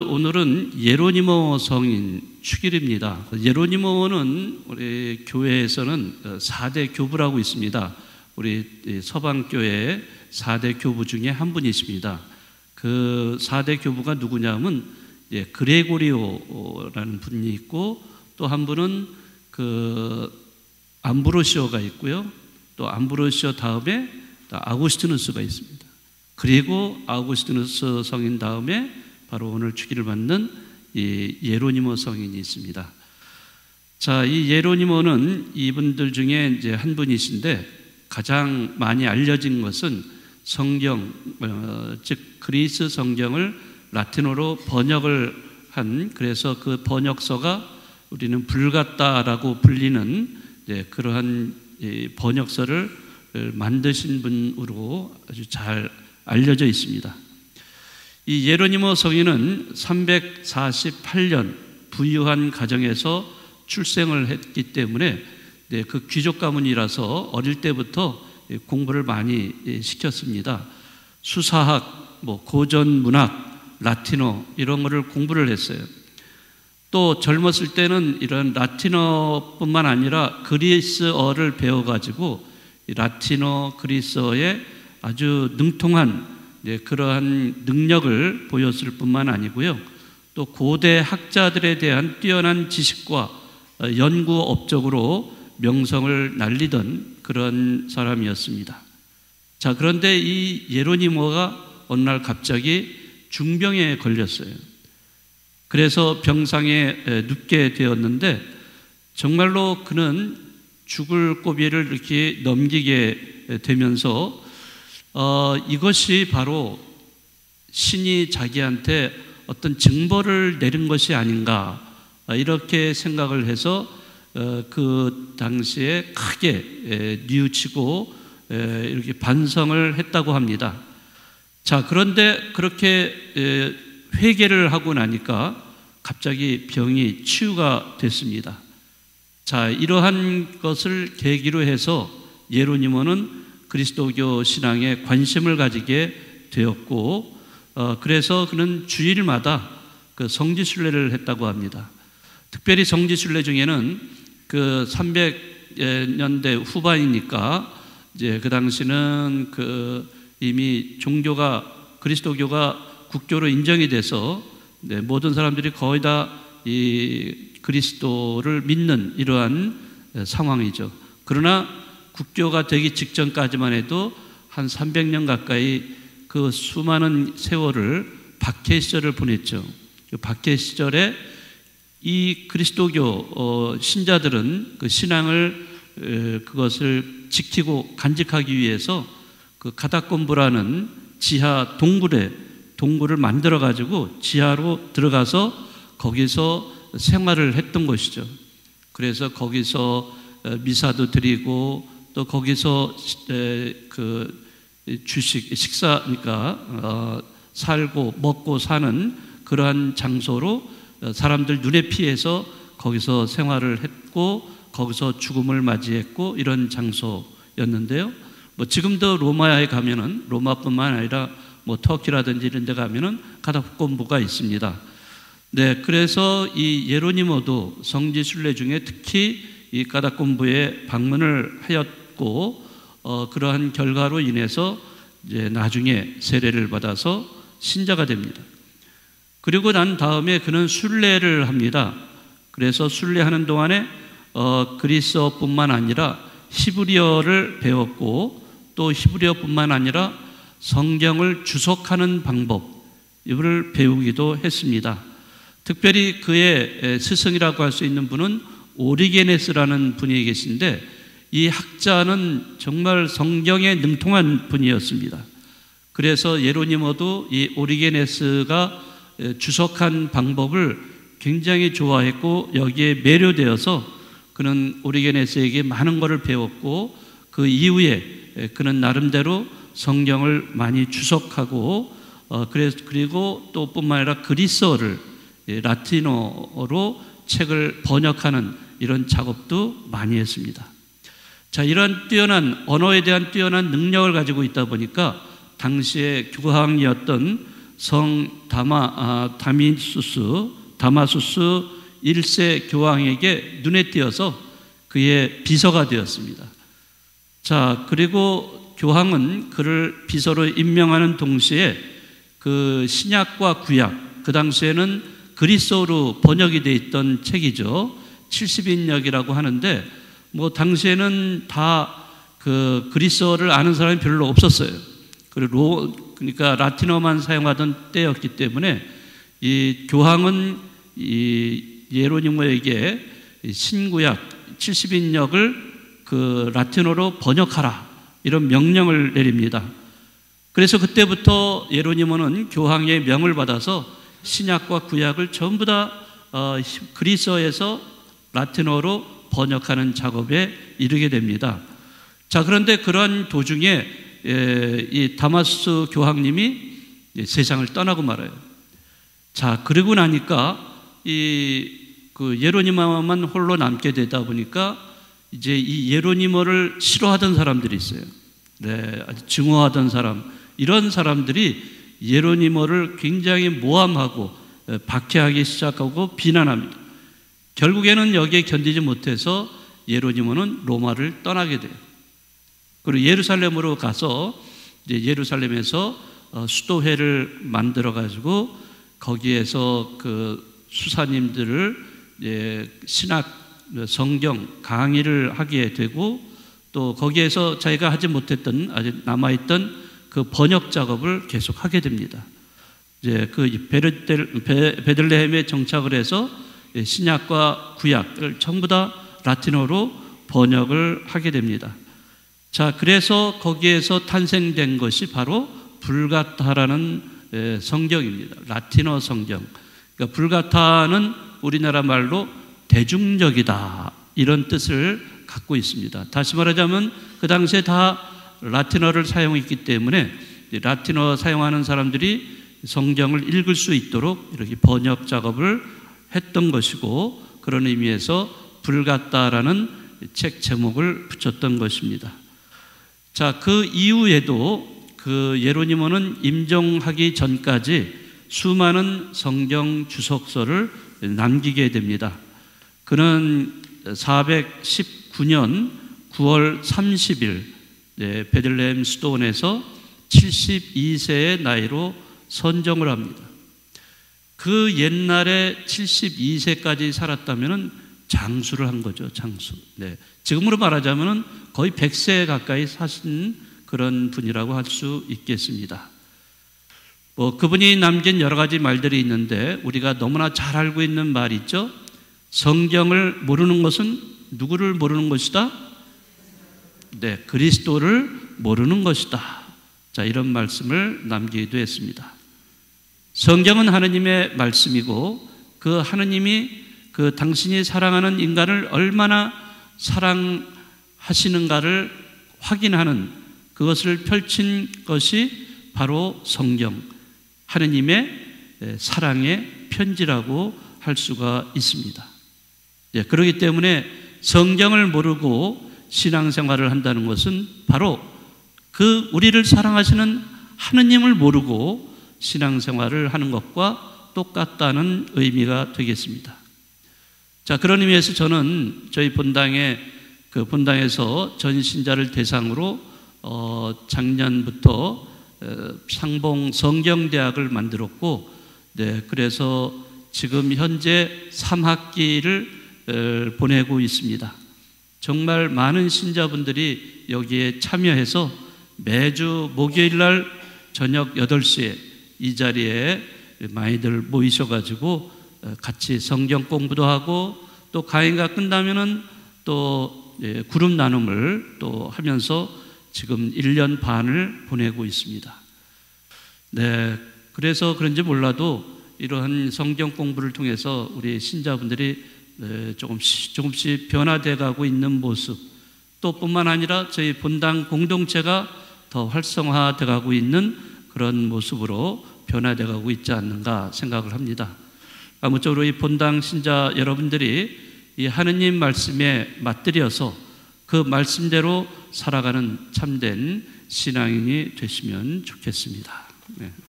오늘은 예로니모 성인 축일입니다. 예로니모는 우리 교회에서는 4대 교부라고 있습니다. 우리 서방교회 4대 교부 중에 한 분이십니다. 그 4대 교부가 누구냐면 그레고리오라는 분이 있고, 또 한 분은 그 암브로시오가 있고요. 또 암브로시오 다음에 아우구스티누스가 있습니다. 그리고 아우구스티누스 성인 다음에 바로 오늘 축일을 받는 이 예로니모 성인이 있습니다. 자, 이 예로니모는 이분들 중에 이제 한 분이신데, 가장 많이 알려진 것은 성경, 즉 그리스 성경을 라틴어로 번역을 한, 그래서 그 번역서가 우리는 불같다라고 불리는 그러한 번역서를 만드신 분으로 아주 잘 알려져 있습니다. 이 예로니모 성인은 348년 부유한 가정에서 출생을 했기 때문에 그 귀족 가문이라서 어릴 때부터 공부를 많이 시켰습니다. 수사학, 고전 문학, 라틴어 이런 거를 공부를 했어요. 또 젊었을 때는 이런 라틴어뿐만 아니라 그리스어를 배워가지고 라틴어, 그리스어에 아주 능통한 그러한 능력을 보였을 뿐만 아니고요. 또 고대 학자들에 대한 뛰어난 지식과 연구 업적으로 명성을 날리던 그런 사람이었습니다. 자, 그런데 이 예로니모가 어느 날 갑자기 중병에 걸렸어요. 그래서 병상에 눕게 되었는데, 정말로 그는 죽을 고비를 이렇게 넘기게 되면서 이것이 바로 신이 자기한테 어떤 징벌을 내린 것이 아닌가, 이렇게 생각을 해서 그 당시에 크게 뉘우치고 이렇게 반성을 했다고 합니다. 자, 그런데 그렇게 회개를 하고 나니까 갑자기 병이 치유가 됐습니다. 자, 이러한 것을 계기로 해서 예로니모는 그리스도교 신앙에 관심을 가지게 되었고, 그래서 그는 주일마다 그 성지순례를 했다고 합니다. 특별히 성지순례 중에는 그 300년대 후반이니까 이제 그 당시는 그 이미 종교가, 그리스도교가 국교로 인정이 돼서 모든 사람들이 거의 다 이 그리스도를 믿는 이러한 상황이죠. 그러나 국교가 되기 직전까지만 해도 한 300년 가까이 그 수많은 세월을 박해 시절을 보냈죠. 그 박해 시절에 이 그리스도교 신자들은 그 신앙을 그것을 지키고 간직하기 위해서 그 가다콤부라는 지하 동굴을 만들어 가지고 지하로 들어가서 거기서 생활을 했던 것이죠. 그래서 거기서 미사도 드리고, 또 거기서 그 식사니까 살고 먹고 사는 그러한 장소로 사람들 눈에 피해서 거기서 생활을 했고, 거기서 죽음을 맞이했고, 이런 장소였는데요. 지금도 로마에 가면은, 로마뿐만 아니라 터키라든지 이런 데 가면은 가다콤부가 있습니다. 네, 그래서 이 예로니모도 성지순례 중에 특히 이 가다콤부에 방문을 하였고, 그러한 결과로 인해서 이제 나중에 세례를 받아서 신자가 됩니다. 그리고 난 다음에 그는 순례를 합니다. 그래서 순례하는 동안에 그리스어뿐만 아니라 히브리어를 배웠고, 또 히브리어뿐만 아니라 성경을 주석하는 방법을 배우기도 했습니다. 특별히 그의 스승이라고 할 수 있는 분은 오리게네스라는 분이 계신데, 이 학자는 정말 성경에 능통한 분이었습니다. 그래서 예로니모도 이 오리게네스가 주석한 방법을 굉장히 좋아했고, 여기에 매료되어서 그는 오리게네스에게 많은 것을 배웠고, 그 이후에 그는 나름대로 성경을 많이 주석하고, 그리고 또 뿐만 아니라 그리스어를 라틴어로 책을 번역하는 이런 작업도 많이 했습니다. 자, 이런 뛰어난 언어에 대한 뛰어난 능력을 가지고 있다 보니까 당시에 교황이었던 성 다마수스 1세 교황에게 눈에 띄어서 그의 비서가 되었습니다. 자, 그리고 교황은 그를 비서로 임명하는 동시에 그 신약과 구약, 그 당시에는 그리스어로 번역이 되어 있던 책이죠. 70인역이라고 하는데 뭐 당시에는 다 그 그리스어를 아는 사람이 별로 없었어요. 그러니까 라틴어만 사용하던 때였기 때문에 이 교황은 이 예로니모에게 신구약 70인역을 그 라틴어로 번역하라 이런 명령을 내립니다. 그래서 그때부터 예로니모는 교황의 명을 받아서 신약과 구약을 전부 다 그리스어에서 라틴어로 번역하는 작업에 이르게 됩니다. 자, 그런데 그러한 도중에 이 다마수스 교황님이 세상을 떠나고 말아요. 자, 그러고 나니까 그 예로니모만 홀로 남게 되다 보니까 이제 이 예로니모를 싫어하던 사람들이 있어요. 네, 아주 증오하던 사람, 이런 사람들이 예로니모를 굉장히 모함하고 박해하기 시작하고 비난합니다. 결국에는 여기에 견디지 못해서 예로니모는 로마를 떠나게 돼요. 그리고 예루살렘으로 가서 이제 예루살렘에서 수도회를 만들어 가지고 거기에서 그 수사님들을 신학 성경 강의를 하게 되고 또 거기에서 자기가 하지 못했던 아직 남아있던 그 번역 작업을 계속 하게 됩니다. 이제 그 베들레헴에 정착을 해서 신약과 구약을 전부 다 라틴어로 번역을 하게 됩니다. 자, 그래서 거기에서 탄생된 것이 바로 불가타라는 성경입니다. 라틴어 성경. 그러니까 불가타는 우리나라 말로 대중적이다 이런 뜻을 갖고 있습니다. 다시 말하자면 그 당시에 다 라틴어를 사용했기 때문에 라틴어 사용하는 사람들이 성경을 읽을 수 있도록 이렇게 번역 작업을 했던 것이고, 그런 의미에서 불가타라는 책 제목을 붙였던 것입니다. 자, 그 이후에도 그 예로니모는 임종하기 전까지 수많은 성경 주석서를 남기게 됩니다. 그는 419년 9월 30일 베들레헴 수도원에서 72세의 나이로 선정을 합니다. 그 옛날에 72세까지 살았다면 장수를 한 거죠, 장수. 네. 지금으로 말하자면 거의 100세 가까이 사신 그런 분이라고 할 수 있겠습니다. 그분이 남긴 여러 가지 말들이 있는데 우리가 너무나 잘 알고 있는 말이 있죠. 성경을 모르는 것은 누구를 모르는 것이다? 네, 그리스도를 모르는 것이다. 자, 이런 말씀을 남기기도 했습니다. 성경은 하느님의 말씀이고 그 하느님이 그 당신이 사랑하는 인간을 얼마나 사랑하시는가를 확인하는 그것을 펼친 것이 바로 성경, 하느님의 사랑의 편지라고 할 수가 있습니다. 예, 그렇기 때문에 성경을 모르고 신앙생활을 한다는 것은 바로 그 우리를 사랑하시는 하느님을 모르고 신앙생활을 하는 것과 똑같다는 의미가 되겠습니다. 자, 그런 의미에서 저는 저희 본당에서 전 신자를 대상으로 작년부터 상봉 성경대학을 만들었고, 네, 그래서 지금 현재 3학기를 보내고 있습니다. 정말 많은 신자분들이 여기에 참여해서 매주 목요일 날 저녁 8시에 이 자리에 많이들 모이셔가지고 같이 성경 공부도 하고 또 강의가 끝나면은 또 그룹 나눔을 또 하면서 지금 1년 반을 보내고 있습니다. 네, 그래서 그런지 몰라도 이러한 성경 공부를 통해서 우리 신자분들이 조금씩 변화돼 가고 있는 모습, 또 뿐만 아니라 저희 본당 공동체가 더 활성화돼 가고 있는 그런 모습으로 변화돼 가고 있지 않는가 생각을 합니다. 아무쪼록 이 본당 신자 여러분들이 이 하느님 말씀에 맞들여서 그 말씀대로 살아가는 참된 신앙인이 되시면 좋겠습니다. 네.